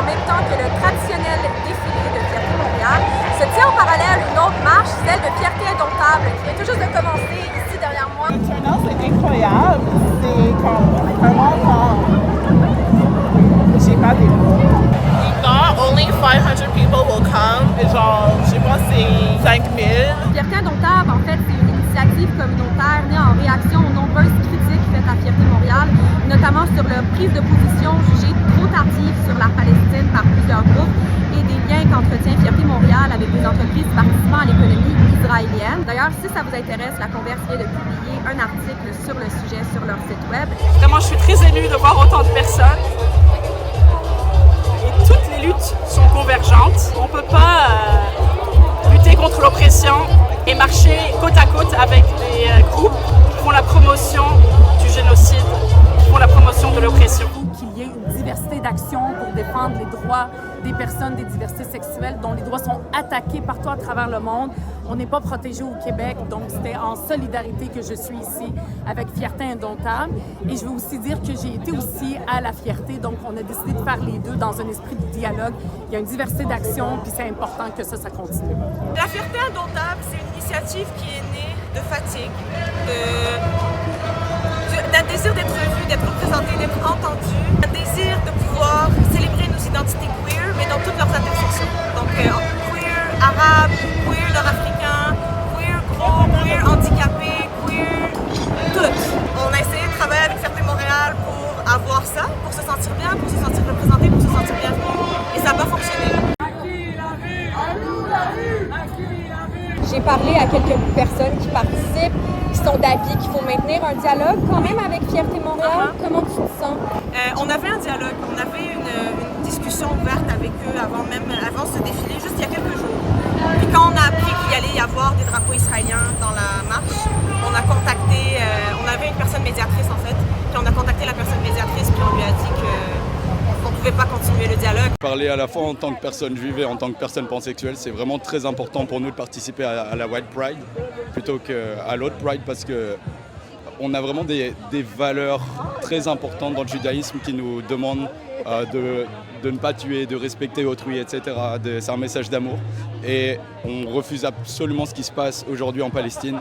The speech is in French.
même temps que le traditionnel défilé de Fierté Montréal, se tient en parallèle une autre marche, celle de Fierté Indomptable, qui vient tout juste de commencer ici derrière moi. Le turnout, c'est incroyable. C'est comme vraiment fort. J'ai pas des mots. We thought only 500 people will come. Et genre, je sais pas, c'est 5000. Fierté Indomptable, en fait, c'est une initiative communautaire née en réaction aux nombreuses critiques faites à Fierté Montréal, notamment sur leur prise de position jugée trop tardive sur la Palestine par plusieurs groupes et des liens qu'entretient Fierté Montréal avec des entreprises participant à l'économie israélienne. D'ailleurs, si ça vous intéresse, la Converse vient de publier un article sur le sujet sur leur site web. Vraiment, je suis très émue de voir autant de personnes. Et toutes les luttes sont convergentes. On ne peut pas lutter contre l'oppression et marcher côte à côte avec des groupes qui font la promotion du génocide, qui font la promotion de l'oppression. Qu'il y ait une diversité d'actions pour défendre les droits des personnes, des diversités sexuelles dont les droits sont attaqués partout à travers le monde. On n'est pas protégé au Québec, donc c'était en solidarité que je suis ici avec Fierté Indomptable. Et je veux aussi dire que j'ai été aussi à la Fierté, donc on a décidé de faire les deux dans un esprit de dialogue. Il y a une diversité d'actions, puis c'est important que ça continue. La Fierté Indomptable, c'est une initiative qui est née de fatigue, d'un désir d'être vu, d'être représenté, d'être entendu, un désir de pouvoir célébrer nos identités queer, mais dans toutes leurs intersections. Donc queer arabe, queer nord-africain, queer gros, queer handicapé, queer toutes. On a essayé de travailler avec Fierté Montréal pour avoir ça, pour se sentir bien, pour se sentir représenté, pour se sentir bienvenu, et ça n'a pas fonctionné. J'ai parlé à quelques personnes qui participent, qui sont d'avis qu'il faut maintenir un dialogue quand même avec Fierté Montréal. Comment tu te sens? On avait un dialogue, on avait une discussion ouverte avec eux avant ce défilé, juste il y a quelques jours. Puis quand on a appris qu'il allait y avoir des drapeaux israéliens dans la marche, on a contacté, on avait une personne médiatrice en fait, puis on a contacté la personne médiatrice, puis on lui a dit qu'on ne pouvait pas continuer le dialogue. Parler à la fois en tant que personne juive et en tant que personne pansexuelle, c'est vraiment très important pour nous de participer à la White Pride plutôt qu'à l'autre Pride parce que on a vraiment des valeurs très importantes dans le judaïsme qui nous demandent de ne pas tuer, de respecter autrui, etc. C'est un message d'amour et on refuse absolument ce qui se passe aujourd'hui en Palestine